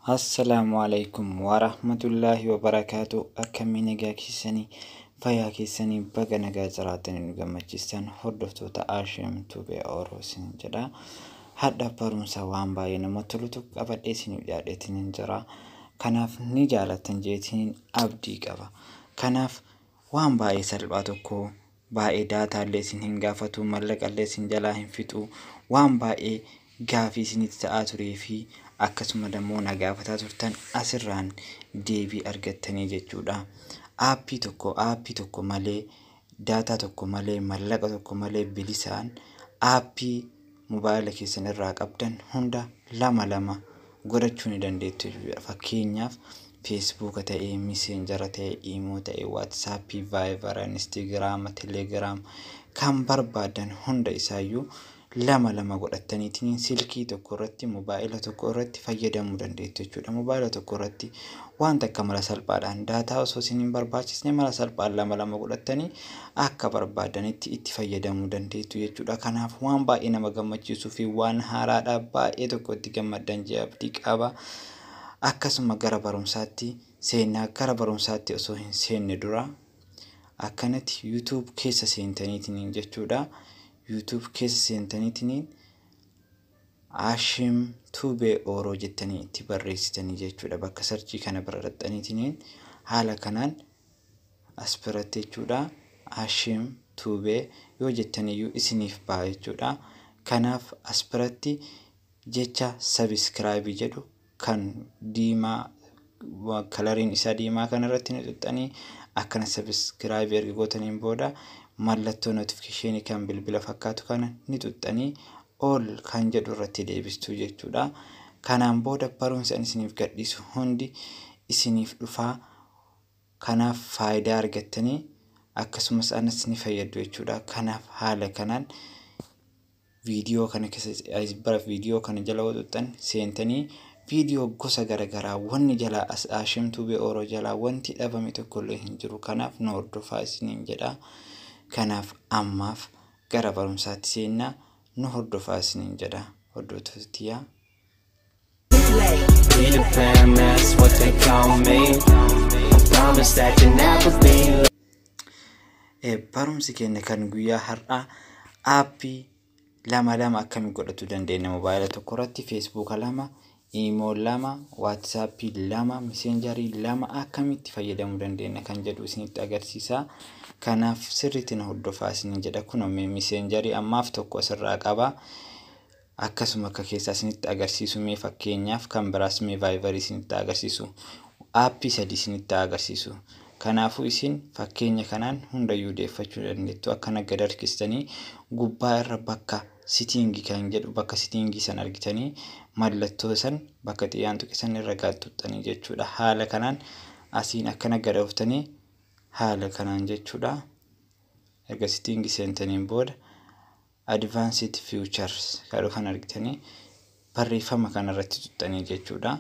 Assalaamu alaikum warahmatullaahi wabarakaatu. Akkamiin nagaa keessanii fayyaa keessanii baga nagaa jiraatanii nu gammachiistan hordoftoota Haashim Tuubee Oroosiin jedha. Hadda barumsa waan baay'ee namatti tolutu qabadhee isiniif dhiyaadheetiin jira. Kanaaf ni jaalattan jeetiin abdii qaba. Kanaaf waan baay'ee salphaa tokko baay'ee daataallee isin hin gaafatu, mallaqallee isin jalaa hin fixu, waan baay'ee gaafii isinitti ta'aa turee fi akkasuma dammoo na gaafataa turtan asirraan deebii argattanii jechuudha. Aappii tokko malee, daataa tokko malee, mallaqa tokko malee bilisaan aappii mobaayila keessan irraa qabdan hunda lama godhachuu ni dandeettu jechuudha. Fakkeenyaaf Facebook ta'ee, Messenger ta'ee, Imo ta'ee, WhatsApp, Viber, Instagram, Telegram kan barbaadan hunda isaayyuu lama godhataniitiin silkii tokko irratti mobaayila tokko irratti fayyadamuu dandeettu jechuudha. Mobaayila tokko irratti waan takka mala salphaadhaan daataa osoo isin hin barbaachisne mala salphaan lama godhatanii akka barbaadanitti itti fayyadamuu dandeettu jechuudha. Kanaaf waan baay'ee nama gammachiisuu fi waan haaraadhaa baay'ee tokko itti gammaddan jee abdii qaba. Akkasuma gara barumsaatti osoo hin seenne dura akkanatti YouTube keessa seentaniitiin jechuudha. YouTube keessa seentaniitiin Haashim Tuubee Oroo jettanii itti barreessitanii jechuudha. Bakka sarchii kana bira dhaxxaniitiin haala kanaan as biratti jechuudha. Haashim Tuubee yoo jettaniyyuu isiniif ba'a jechuudha. Kanaaf as biratti jecha subscribe jedhu kan diimaa kalariin isaa diimaa kanarratti ni xuxxanii akkana subscribe erga gootaniin booda mallattoo notification kan bilbila fakkaatu kana ni xuxxanii all kan jedhu irratti deebistuu jechuudha. Kanaan booda barumsa isiniif gadhiisu hundi isiniif dhufaa. Kanaaf faayidaa argattanii akkasumas anas ni fayyadu jechuudha. Kanaaf haala kanaan viidiyoo kana keessa viidiyoo kana jala xuxxan seentanii viidiyoo gosa garagaraa wanni jala Haashim Tuubee Oroo jala wanti dhabame tokko illee hin jiru. Kanaaf nu hordofaa isiniin jedha. Kanaaf ammaaf gara barumsaatti seennaa nu hordofaa isiniin jedha. Hordoftootiyyaa. Barumsi keenya kan guyyaa har'aa aappii lama akkamiin godhachuu dandeenya mobaayila tokko irratti Facebook 2, Imo 2, WhatsApp 2, Messenger 2 akkamitti fayyadamuu dandeenya kan jedhu isinitti agarsiisa. Kanaaf sirriitti na hordofaa isiniin jedha. Kun Messenger ammaaf tokko asirraa qaba. Akkasuma akka keessaa isinitti agarsiisu mee fakkeenyaaf kan biraas mee Viber isinitti agarsiisu. Aappii 3 isinitti agarsiisu. Kanaafuu isin fakkeenya kanaan hundayyuu deeffachuu dandeettu. Akkana gad harkistanii gubbaa irra bakka setting kan jedhu bakka setting san argitanii mallattoo san bakka xiyyaan tuqisan irra gaaxxuxxanii jechuudha. Haala kanaan asiin akkana gad oftanii haala kanaan jechuudha. Erga setting seentaniin booda advanced features kadhu kan argitanii barreeffama kana irratti tuxxanii jechuudha.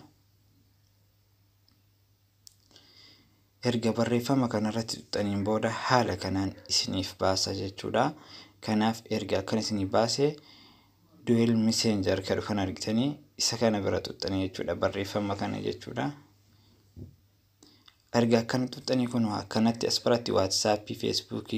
Erga barreeffama kana irratti tuxxaniin booda haala kanaan isiniif baasa jechuudha. Kanaaf erga akkana isiniif baasee dual messenger kadhu kan argitanii isa kana bira tuxxanii jechuudha. Barreeffama kana jechuudha. Erga akkana tuxxanii kun akkanatti as biratti WhatsApp, Facebook,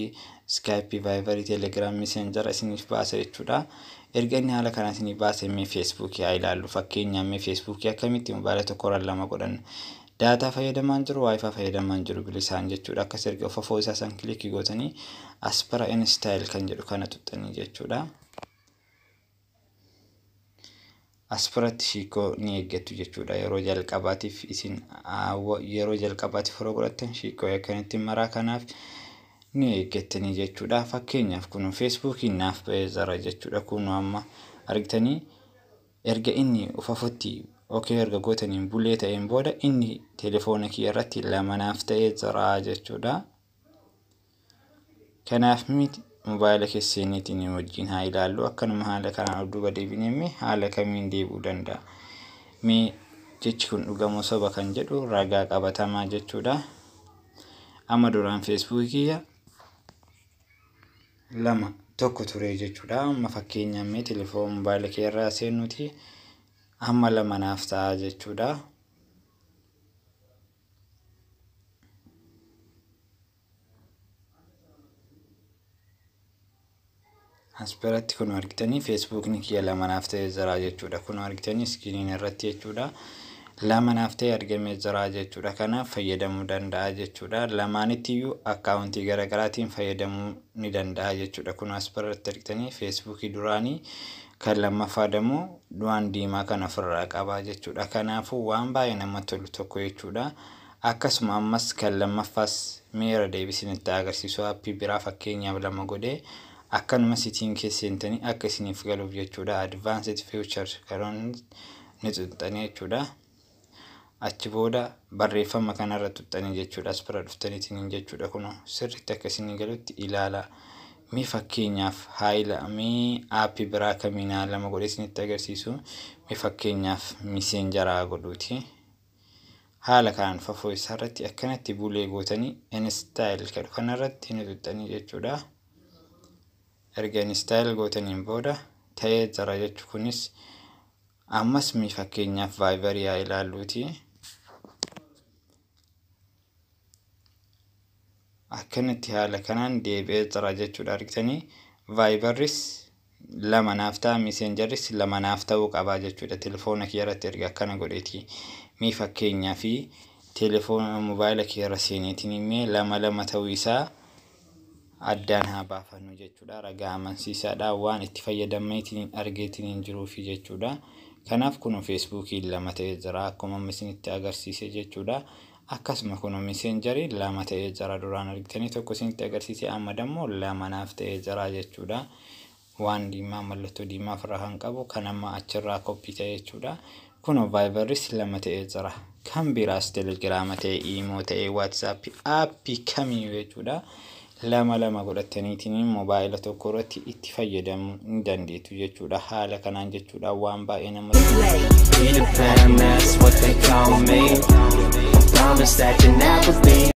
Skype, Viber, Telegram, Messenger isiniif baasa jechuudha. Erga inni haala kanaan isiniif baasee mee Facebook haa ilaallu. Fakkeenyaaf mee Facebook akkamitti mobaayila tokko irra lama godhan. Daataa fayyadamaan jiru, Wi-Fi fayyadamaan jiru bilisaan jechuudha. Akkas erga of isaa san kilikii gootanii as bira install kan jedhu kana tuxxanii jechuudha. As biratti shiikoo ni eeggattu jechuudha. Yeroo jalqabaatiif yeroo godhattan shiikoo akkanitti maraa kanaaf ni eeggattanii jechuudha. Fakkeenyaaf kun Facebookiin naaf ba'ee jira jechuudha. Kun amma argitanii erga inni ufafutti erga gootaniin bulee ta'een booda inni telefoona kiyya irratti lama naaf ta'ee jira jechuudha. Kanaaf miti mobaayila keessaniitiin wajjin haa ilaallu. Akkanuma haala kanaan duuba deebinee haala kamiin deebuu danda'a. Mee jechi kun dhugamoo soba kan jedhu ragaa qabatamaa jechuudha. Amma duraan Facebookiyya 2 tokko ture jechuudha. Amma fakkeenyaaf mee telefoon mobaayila kee irraa seenuuti amma 2 naaf ta'a jechuudha. Asperatti kun argitanii Facebookni kiyya lamanaaf ta'ee jira jechuudha. Kun argitanii iskiriin irratti jechuudha. Lamanaaf ta'ee argamee jira jechuudha. Kanaaf fayyadamuu danda'a jechuudha. Lamaanittiyyuu akkaawuntii garaagaraatiin fayyadamuu ni danda'a jechuudha. Kun asperatti argitanii Facebookii duraanii kan lammaffaa demoo du'aan diimaa kan ofirraa qaba jechuudha. Kanaafuu waan baay'ee namatti tolu tokko jechuudha. Akkasuma ammas kan lammaffaas meera deebisinitti agarsiisu aappii biraa fakkeenyaaf lama godhee akkanuma sitiin keessentanii akka isiniif galuuf jechuudha. Advanced feature karoon ni xuxxanii jechuudha. Achi booda barreeffama kanarra xuxxanii jechuudha. Aspira dhuftaniitiin jechuudha. Kun sirriitti akka isinii galutti ilaala. Mi fakkeenyaaf haayila mi aappii biraa kamiin lama godhee isinitti agarsiisu. Mi fakkeenyaaf messengeraa godhuuti. Haala kanaan fafoo isaarratti akkanatti bulee gootanii install kadhu kanarratti ni xuxxanii jechuudha. Erga install gootaniin booda ta'ee jira jechuun kunis ammas mi fakkeenyaaf Viber yaa ilaalluuti. Akkanatti haala kanaan deebi'ee jira jechuudha. Argitanii Viberis lama naaf ta'a, messengeris lama naaf ta'uu qaba jechuudha. Telefoona keerratti erga akkana godheeti mi fakkeenyaaf telefoona mobaayila keerra seeneetiin immoo lama ta'uu isaa addaan haa baafannu jechuudha. Ragaa amansiisaadha waan itti fayyadameetiin argeetiin jiruufi jechuudha. Kanaaf kun Facebookiin lama ta'ee jira akkuma isinitti agarsiise jechuudha. Akkasuma kun messengerii lama ta'ee jira duraan argitanii tokko isinitti agarsiise amma dammoo lama naaf ta'ee jira jechuudha. Waan diimaa mallattoo diimaa ofirraa kan qabu kan amma achirraa koppii ta'ee jechuudha. Kun Viberis lama ta'ee jira. Kan biraas Telegram ta'ee, Imo ta'ee, WhatsApp aappii kamiyyuu jechuudha. Lama godhataniitiin mobaayila tokko irratti itti fayyadamuu ni dandeettu jechuudha. Haala kanaan jechuudha waan baay'ee namatti